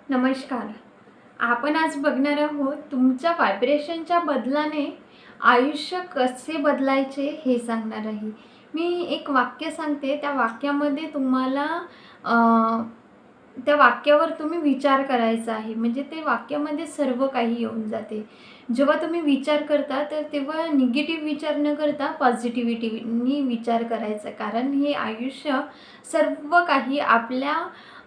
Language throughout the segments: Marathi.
नमस्कार. आपण आज बघणार आहोत तुमच्या व्हायब्रेशनच्या बदलाने आयुष्य कसे बदलायचे हे सांगणार आहे. मी एक वाक्य सांगते, त्या वाक्यामध्ये तुम्हाला त्या वाक्यावर तुम्ही विचार करायचा आहे. म्हणजे ते वाक्यामध्ये सर्व काही येऊन जाते. जेव्हा तुम्ही विचार करता तर तेव्हा निगेटिव्ह विचार न करता पॉझिटिव्हिटीनी विचार करायचा. कारण हे आयुष्य सर्व काही आपल्या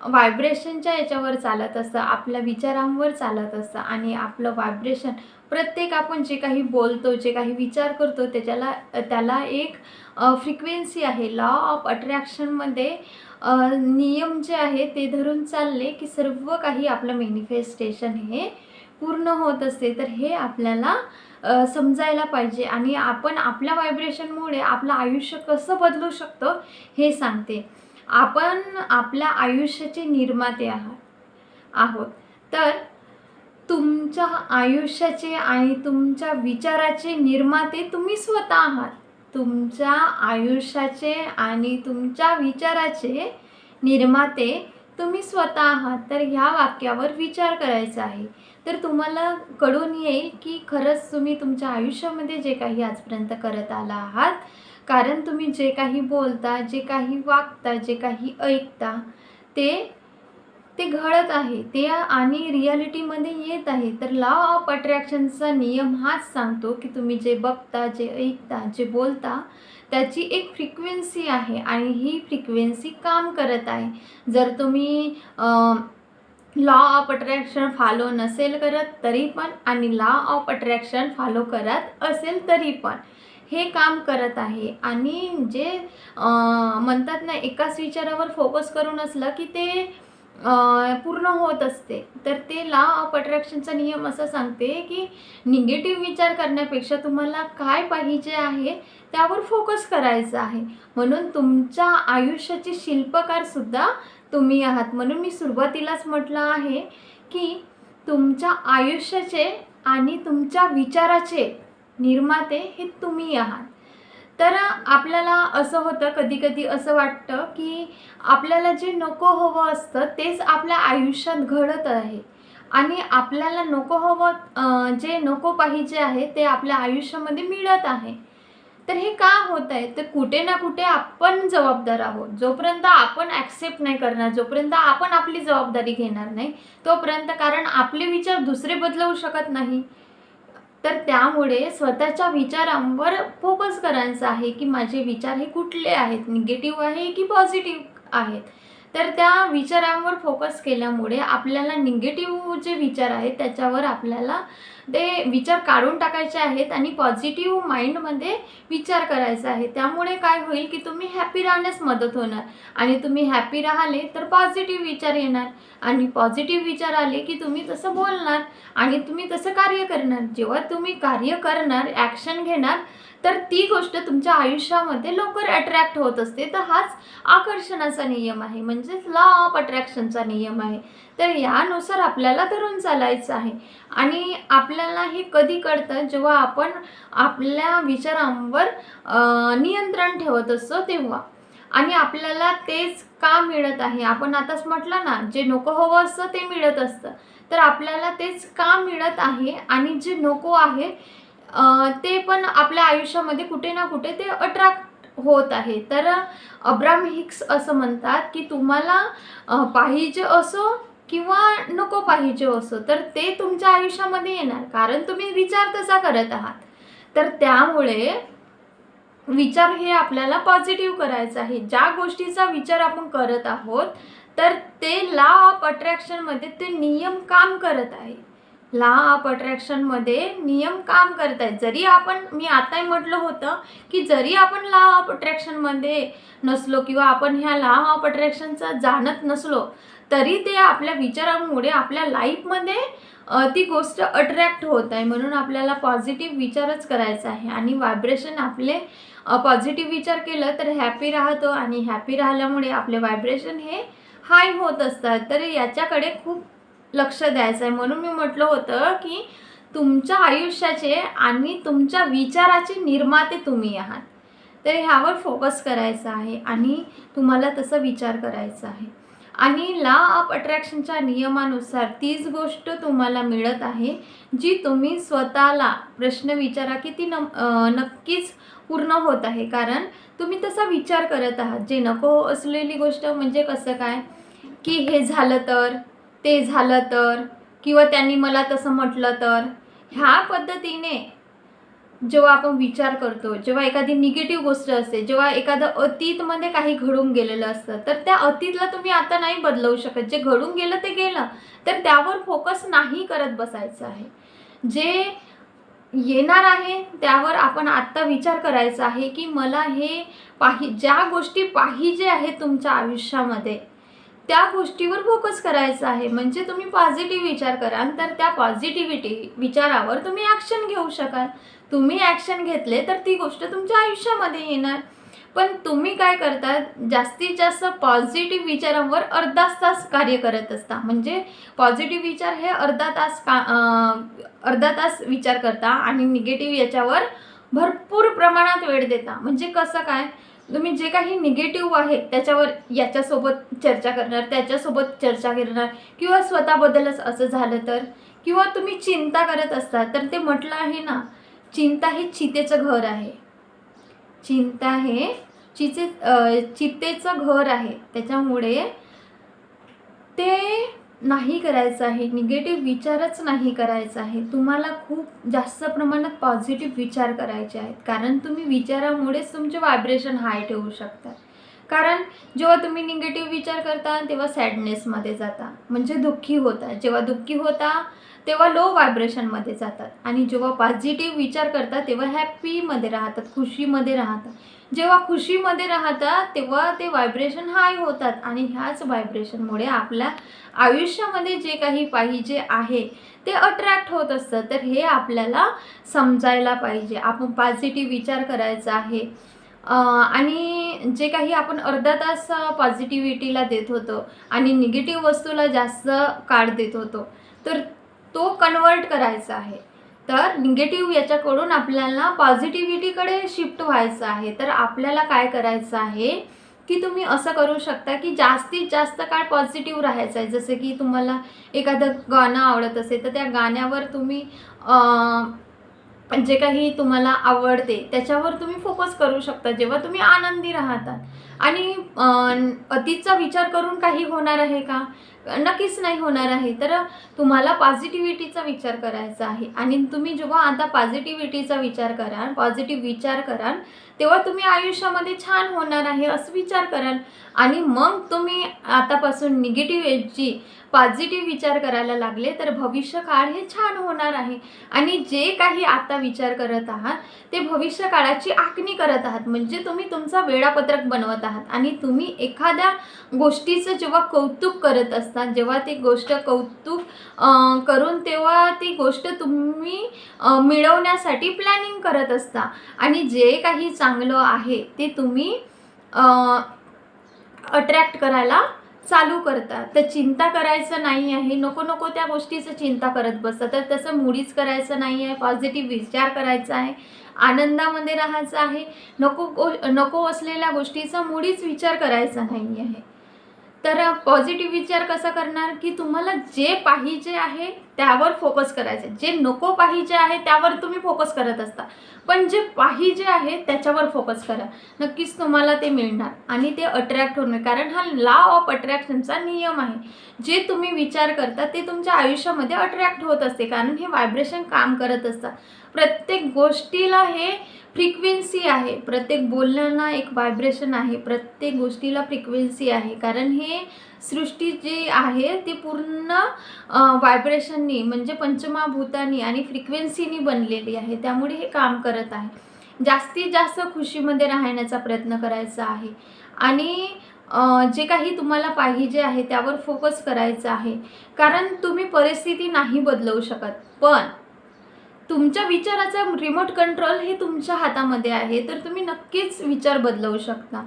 व्हायब्रेशनच्या याच्यावर चालत असतं, आपल्या विचारांवर चालत असतं आणि आपलं व्हायब्रेशन प्रत्येक आपण जे काही बोलतो, जे काही विचार करतो त्याला एक फ्रिक्वेन्सी आहे. लॉ ऑफ अट्रॅक्शनमध्ये नियम जे आहे ते धरून चालले की सर्व काही आपलं मॅनिफेस्टेशन हे पूर्ण होत असते. तर हे आपल्याला समजायला पाहिजे आणि आपण आपल्या व्हायब्रेशनमुळे आपलं आयुष्य कसं बदलू शकतो हे सांगते. आपण आपल्या आयुष्याचे निर्माते आहोत. तर तुमच्या आयुष्याचे आणि तुमच्या विचाराचे निर्माते तुम्ही स्वतः आहात. तुमच्या आयुष्याचे आणि तुमच्या विचाराचे निर्माते तुम्ही स्वतः आहात. तर ह्या वाक्यावर विचार करायचा आहे. तर तुम्हाला कळून येईल की खरंच तुम्ही तुमच्या आयुष्यामध्ये जे काही आजपर्यंत करत आला आहात, कारण तुम्ही जे काही बोलता, जे काही वागता, जे काही ऐकता ते ते घडत आहे, ते आणि रियालिटीमध्ये येत आहे. तर लॉ ऑफ अट्रॅक्शनचा नियम हाच सांगतो की तुम्ही जे बघता, जे ऐकता, जे बोलता त्याची एक फ्रिक्वेन्सी आहे आणि ही फ्रिक्वेन्सी काम करत आहे. जर तुम्ही लॉ ऑफ अट्रॅक्शन फॉलो नसेल करत तरी पण आणि लॉ ऑफ अट्रॅक्शन फॉलो करत असेल तरी पण हे काम करत आहे. आणि जे म्हणतात ना, एकाच विचारावर फोकस करून असलं की ते पूर्ण होत असते. तर ते लॉ ऑफ अट्रॅक्शनचा नियम असं सांगते की निगेटिव्ह विचार करण्यापेक्षा तुम्हाला काय पाहिजे आहे त्यावर फोकस करायचा आहे. म्हणून तुमच्या आयुष्याचे शिल्पकारसुद्धा तुम्ही आहात. म्हणून मी सुरुवातीलाच म्हटलं आहे की तुमच्या आयुष्याचे आणि तुमच्या विचाराचे निर्माते हे तुम्ही आहात. तर आपल्याला असं होतं, कधी-कधी असं वाटतं की आपल्याला जे नको हवं असतं तेच आपल्या आयुष्यात घडत आहे आणि आपल्याला नको हवं जे नको पाहिजे आहे ते आपल्या आयुष्यामध्ये मिळत आहे. तर हे का होत आहे? तर कुठे ना कुठे आपण जबाबदार आहोत. जोपर्यंत आपण ॲक्सेप्ट नाही करणार, जोपर्यंत आपण आपली जबाबदारी घेणार नाही तोपर्यंत, कारण आपले विचार दुसरे बदलवू शकत नाही. तर त्यामुळे स्वतःच्या विचारांवर फोकस करायचा आहे की माझे विचार हे कुठले आहेत, निगेटिव्ह आहे की पॉझिटिव्ह आहेत. तर त्या विचारांवर फोकस केल्यामुळे आपल्याला निगेटिव्ह जे विचार आहेत त्याच्यावर आपल्याला ते विचार काढून टाकायचे आहेत आणि पॉझिटिव्ह माइंडमध्ये विचार करायचा आहे. त्यामुळे काय होईल की तुम्ही हॅपी राहण्यास मदत होणार आणि तुम्ही हॅपी राहिले तर पॉझिटिव्ह विचार येणार आणि पॉझिटिव्ह विचार आले की तुम्ही तसं बोलणार आणि तुम्ही तसं कार्य करणार. जेव्हा तुम्ही कार्य करणार, ॲक्शन घेणार, तर ती गोष्ट तुमच्या आयुष्यामध्ये लवकर अट्रॅक्ट होत असते. तर हाच आकर्षणाचा नियम आहे, म्हणजेच लॉ ऑफ अट्रॅक्शनचा नियम आहे. तर यानुसार आपल्याला धरून चालायचं आहे आणि आपल्याला हे कधी कळतं, जेव्हा आपण आपल्या विचारांवर नियंत्रण ठेवत असतो तेव्हा. आणि आपल्याला तेच का मिळत आहे, आपण आताच म्हटलं ना, जे नको हवं असतं ते मिळत असतं. तर आपल्याला तेच का मिळत आहे आणि जे नको आहे ते पण आपल्या आयुष्यामध्ये कुठे ना कुठे ते अट्रॅक्ट होत आहे. तर अब्राहम हिक्स असं म्हणतात की तुम्हाला पाहिजे असो किंवा नको पाहिजे असो तर ते तुमच्या आयुष्यामध्ये येणार, कारण तुम्ही विचार तसा करत आहात. तर त्यामुळे विचार हे आपल्याला पॉझिटिव्ह करायचं आहे. ज्या गोष्टीचा विचार आपण करत आहोत तर ते लॉ ऑफ अट्रॅक्शनमध्ये ते नियम काम करत आहे. लॉ ऑफ अट्रॅक्शनमध्ये नियम काम करत आहेत. जरी आपण, मी आताही म्हटलं होतं की जरी आपण लॉ ऑफ अट्रॅक्शनमध्ये नसलो किंवा आपण ह्या लॉ ऑफ अट्रॅक्शनचा जाणत नसलो तरी ते आपल्या विचारांमुळे आपल्या लाईफमध्ये ती गोष्ट अट्रॅक्ट होत आहे. म्हणून आपल्याला पॉझिटिव्ह विचारच करायचा आहे आणि व्हायब्रेशन आपले पॉझिटिव्ह विचार केलं तर हॅपी राहतो आणि हॅपी राहिल्यामुळे आपले व्हायब्रेशन हे हाय होत असतात. तर याच्याकडे खूप लक्ष द्यायचं आहे. म्हणून मी म्हटलं होतं की तुमच्या आयुष्याचे आणि तुमच्या विचाराचे निर्माते तुम्ही आहात. तर ह्यावर फोकस करायचा आहे आणि तुम्हाला तसं विचार करायचा आहे. आणि लॉ ऑफ अट्रॅक्शनच्या नियमानुसार तीच गोष्ट तुम्हाला मिळत आहे जी तुम्ही स्वतःला प्रश्न विचारा की ती नक्कीच पूर्ण होत आहे, कारण तुम्ही तसा विचार करत आहात. जे नको असलेली गोष्ट म्हणजे कसं काय की हे झालं तर, ते झालं तर, किंवा त्यांनी मला तसं म्हटलं तर, ह्या पद्धतीने जेव्हा आपण विचार करतो, जेव्हा एखादी निगेटिव्ह गोष्ट असते, जेव्हा एखादं अतीतमध्ये काही घडून गेलेलं असतं, तर त्या अतीतला तुम्ही आता नाही बदलवू शकत. जे घडून गेलं ते गेलं, तर त्यावर फोकस नाही करत बसायचं आहे. जे येणार आहे त्यावर आपण आत्ता विचार करायचा आहे की मला हे ज्या गोष्टी पाहिजे आहेत तुमच्या आयुष्यामध्ये, त्या गोष्टीवर फोकस करायचा आहे. म्हणजे तुम्ही पॉझिटिव्ह विचार कराल तर त्या पॉझिटिव्हिटी विचारावर तुम्ही ॲक्शन घेऊ शकाल. तुम्ही ॲक्शन घेतले तर ती गोष्ट तुमच्या आयुष्यामध्ये येणार. पण तुम्ही काय करता, जास्तीत जास्त पॉझिटिव्ह विचारांवर अर्धाच तास कार्य करत असता. म्हणजे पॉझिटिव्ह विचार हे अर्धा तास विचार करता आणि निगेटिव्ह याच्यावर भरपूर प्रमाणात वेळ देता. म्हणजे कसं काय, तुम्ही जे काही निगेटिव्ह आहे त्याच्यावर याच्यासोबत चर्चा करणार, त्याच्यासोबत चर्चा करणार, किंवा स्वतःबद्दलच असं झालं तर, किंवा तुम्ही चिंता करत असता तर ते म्हटलं आहे ना, चिंता हे चितेचं घर आहे. चिंता हे चितेचं घर आहे. त्याच्यामुळे ते नाही करायचं आहे. निगेटिव्ह विचारच नाही करायचा आहे. तुम्हाला खूप जास्त प्रमाणात पॉझिटिव्ह विचार करायचे आहेत, कारण तुम्ही विचारामुळेच तुमचे व्हायब्रेशन हाय ठेवू शकता. कारण जेव्हा तुम्ही निगेटिव्ह विचार करता तेव्हा सॅडनेसमध्ये जाता, म्हणजे दुःखी होता. जेव्हा दुःखी होता तेव्हा लो व्हायब्रेशनमध्ये जातात, आणि जेव्हा पॉझिटिव्ह विचार करता तेव्हा हॅपीमध्ये राहतात, खुशीमध्ये राहतात. जेव्हा खुशीमध्ये राहतात तेव्हा ते व्हायब्रेशन हाय होतात, आणि ह्याच व्हायब्रेशनमुळे आपल्या आयुष्यामध्ये जे काही पाहिजे आहे ते अट्रॅक्ट होत असतं. तर हे आपल्याला समजायला पाहिजे. आपण पॉझिटिव्ह विचार करायचा आहे. आणि जे काही आपण अर्धा तास पॉझिटिव्हिटीला देत होतो आणि निगेटिव्ह वस्तूला जास्त काळ देत होतो, तर तो कन्वर्ट करायचा आहे. तर निगेटिव्ह याच्याकडून आपल्याला पॉझिटिव्हिटीकडे शिफ्ट व्हायचं आहे. तर आपल्याला काय करायचं आहे की तुम्ही असं करू शकता की जास्तीत जास्त काळ पॉझिटिव्ह राहायचं आहे. जसं की तुम्हाला एखादं गाणं आवडत असेल तर त्या गाण्यावर तुम्ही जे काही तुम्हाला आवडते त्याच्यावर तुम्ही फोकस करू शकता जेव्हा तुम्ही आनंदी राहतात. आणि अतीतचा विचार करून काही होणार आहे का? नक्कीच नाही होणार आहे. तर तुम्हाला पॉझिटिव्हिटीचा विचार करायचा आहे, आणि तुम्ही जेव्हा आता पॉझिटिव्हिटीचा विचार कराल, पॉझिटिव्ह विचार कराल, तेव्हा तुम्ही आयुष्यामध्ये छान होणार आहे असं विचार कराल. आणि मग तुम्ही आतापासून निगेटिव्ह ऐवजी पॉझिटिव्ह विचार करायला लागले तर भविष्य काळ हे छान होणार आहे. आणि जे काही आता विचार करत आहात ते भविष्य काळाची आखणी करत आहात. म्हणजे तुम्ही तुमचा वेळापत्रक बनवत आहात, आणि तुम्ही एखाद्या गोष्टीचं जेव्हा कौतुक करत असता, जेव्हा ती गोष्ट कौतुक करून तेव्हा ती गोष्ट तुम्ही मिळवण्यासाठी प्लॅनिंग करत असता, आणि जे काही चांगलं आहे ते तुम्ही अट्रॅक्ट करायला चालू करता. तर चिंता करायचं नाही आहे, नको त्या गोष्टीचं चिंता करत बसता. तर तसं मुळीच करायचं नाही आहे. पॉझिटिव्ह विचार करायचा आहे, आनंदामध्ये राहायचं आहे. नको असलेल्या गोष्टीचा मुळीच विचार करायचा नाही आहे. तर पॉझिटिव्ह विचार कसा करणार की तुम्हाला जे पाहिजे आहे त्यावर फोकस करायचं. जे नको पाहिजे आहे त्यावर तुम्ही फोकस करत असता, पण जे पाहिजे आहे त्याच्यावर फोकस करा. नक्कीच तुम्हाला ते मिळणार आणि ते अट्रॅक्ट होणार, कारण हा लॉ ऑफ अट्रॅक्शनचा नियम आहे. जे तुम्ही विचार करता ते तुमच्या आयुष्यामध्ये अट्रॅक्ट होत असते, कारण हे व्हायब्रेशन काम करत असतात. प्रत्येक गोष्टीला हे फ्रिक्वेन्सी आहे, प्रत्येक बोलण्याला एक व्हायब्रेशन आहे, प्रत्येक गोष्टीला फ्रिक्वेन्सी आहे. कारण हे सृष्टी जी आहे ती पूर्ण व्हायब्रेशननी, म्हणजे पंचमहाभूतांनी आणि फ्रिक्वेन्सीनी बनलेली आहे. त्यामुळे हे काम करत आहे. जास्तीत जास्त खुशीमध्ये राहण्याचा प्रयत्न करायचा आहे, आणि जे काही तुम्हाला पाहिजे आहे त्यावर फोकस करायचा आहे. कारण तुम्ही परिस्थिती नाही बदलवू शकत, पण तुमच्या विचाराचा रिमोट कंट्रोल हे तुमच्या हातामध्ये आहे. तर तुम्ही नक्कीच विचार बदलवू शकता.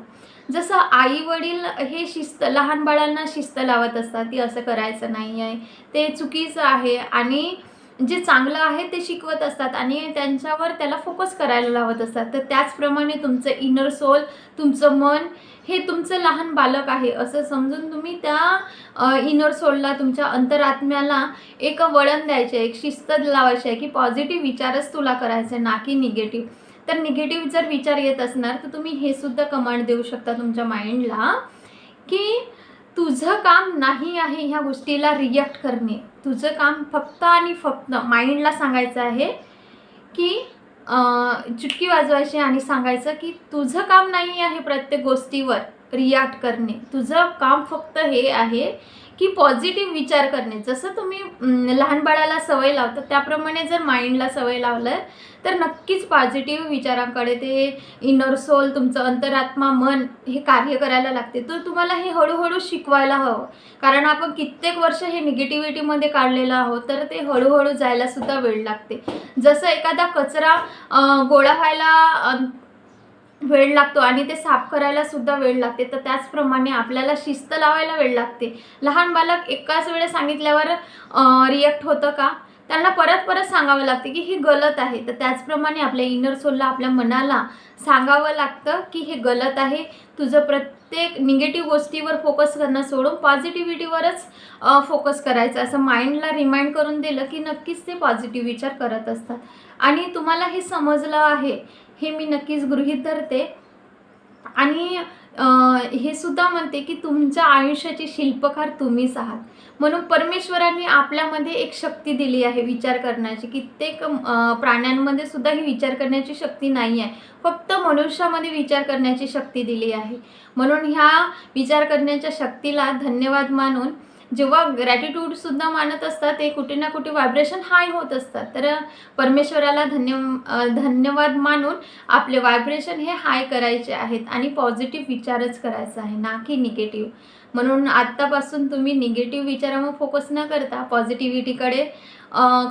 जसं आई वडील हे लहान बाळांना शिस्त लावत असतात, ती असं करायचं नाही आहे, ते चुकीचं आहे, आणि जे चांगलं आहे ते शिकवत असतात आणि त्याला फोकस करायला लावत असतात. तर त्याचप्रमाणे तुमचं इनर सोल, तुमचं मन हे तुमचं लहान बालक आहे असं समजून तुम्ही त्या इनर सोलला, तुमच्या अंतरात्म्याला एक वळण द्यायचे, एक शिस्त लावायची आहे की पॉझिटिव्ह विचारच तुला करायचे, ना की निगेटिव्ह. तर निगेटिव्ह जर विचार येत असणार तर तुम्ही हे सुद्धा कमांड देऊ शकता तुमच्या माइंडला की तुझं काम नाही आहे ह्या गोष्टीला रिॲक्ट करणे. तुझं काम फक्त आणि फक्त माइंडला सांगायचं आहे की चुटकी वाजवायची आणि सांगायचं की तुझं काम नाही आहे प्रत्येक गोष्टीवर रिॲक्ट करणे. तुझं काम फक्त हे आहे की पॉझिटिव्ह विचार करणे. जसं तुम्ही लहान बाळाला सवय लावता त्याप्रमाणे जर माइंडला सवय लावलं तर नक्कीच पॉझिटिव्ह विचारांकडे ते इनर सोल, तुमचं अंतरात्मा, मन हे कार्य करायला लागते. तर तुम्हाला हे हळूहळू शिकवायला हवं, कारण आपण कित्येक वर्ष हे निगेटिव्हिटीमध्ये काढलेलं आहोत. तर ते हळूहळू जायला सुद्धा वेळ लागते. जसं एखादा कचरा गोळा व्हायला वेळ लागतो आणि ते साफ करायला सुद्धा वेळ लागते, तर त्याचप्रमाणे आपल्याला शिस्त लावायला वेळ लागते. लहान बालक एकाच वेळेस सांगितल्यावर रिॲक्ट होतं का? त्यांना परत परत सांगावं लागते की हे गलत आहे. तर त्याचप्रमाणे आपल्या इनर सोलला, आपल्या मनाला सांगावं लागतं की हे गलत आहे. तुझं प्रत्येक निगेटिव्ह गोष्टीवर फोकस करणं सोडून पॉझिटिव्हिटीवरच फोकस करायचं, असं माइंडला रिमाइंड करून दिलं की नक्कीच ते पॉझिटिव्ह विचार करत असतात. आणि तुम्हाला हे समजलं आहे हे मी नक्कीच गृहीत धरते. आणि हे सुद्धा म्हणते की तुमच्या आयुष्याचे शिल्पकार तुम्हीच आहात. म्हणून परमेश्वरांनी आपल्यामध्ये एक शक्ती दिली आहे विचार करण्याची. कित्येक प्राण्यांमध्ये सुद्धा ही विचार करण्याची शक्ती नाही आहे, फक्त मनुष्यामध्ये विचार करण्याची शक्ती दिली आहे. म्हणून ह्या विचार करण्याच्या शक्तीला धन्यवाद मानून, जेव्हा ग्रॅटिट्यूडसुद्धा मानत असतात ते कुठे ना कुठे व्हायब्रेशन हाय होत असतात. तर परमेश्वराला धन्यवाद मानून आपले व्हायब्रेशन हे हाय करायचे आहेत आणि पॉझिटिव्ह विचारच करायचा आहे, ना की निगेटिव्ह. म्हणून आत्तापासून तुम्ही निगेटिव्ह विचारांवर फोकस न करता पॉझिटिव्हिटीकडे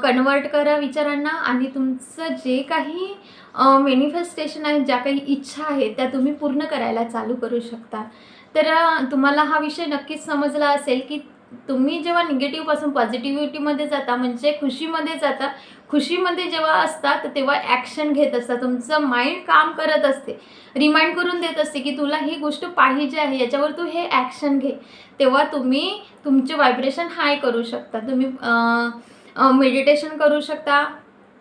कन्वर्ट करा विचारांना. आणि तुमचं जे काही मॅनिफेस्टेशन आहे, ज्या काही इच्छा आहेत त्या तुम्ही पूर्ण करायला चालू करू शकता. तर तुम्हाला हा विषय नक्कीच समजला असेल की तुम्ही जेव्हा निगेटिव्हपासून पॉझिटिव्हिटीमध्ये जाता, म्हणजे खुशीमध्ये जाता, खुशीमध्ये जेव्हा असता तर तेव्हा ॲक्शन घेत असता. तुमचं माइंड काम करत असते, रिमाइंड करून देत असते की तुला ही गोष्ट पाहिजे आहे, याच्यावर तू हे ॲक्शन घे. तेव्हा तुम्ही तुमचे व्हायब्रेशन हाय करू शकता. तुम्ही मेडिटेशन करू शकता.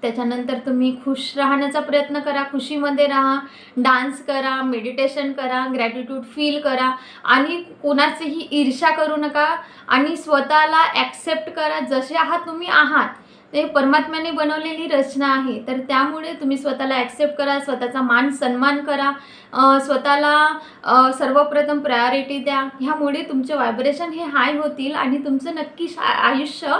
त्याच्यानंतर तुम्ही खुश राहण्याचा प्रयत्न करा, खुशीमध्ये राहा, डान्स करा, मेडिटेशन करा, ग्रॅटिट्यूड फील करा आणि कोणाचीही ईर्ष्या करू नका आणि स्वतःला ॲक्सेप्ट करा. जसे आहात तुम्ही आहात, ते परमात्म्याने बनवलेली रचना आहे. तर त्यामुळे तुम्ही स्वतःला ॲक्सेप्ट करा, स्वतःचा मान सन्मान करा, स्वतःला सर्वप्रथम प्रायोरिटी द्या. ह्यामुळे तुमचे व्हायब्रेशन हे हाय होतील आणि तुमचं नक्कीच आयुष्य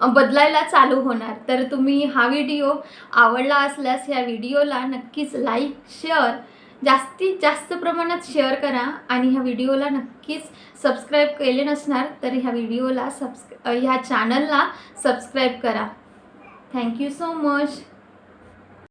बदलायला चालू होणार. तर तुम्ही हा व्हिडिओ आवडला असल्यास या व्हिडिओला नक्कीच लाईक, शेअर, जास्तीत जास्त प्रमाणात शेअर करा. आणि ह्या व्हिडिओला नक्कीच सबस्क्राईब केले नसणार तर ह्या चॅनलला सबस्क्राईब करा. Thank you so much.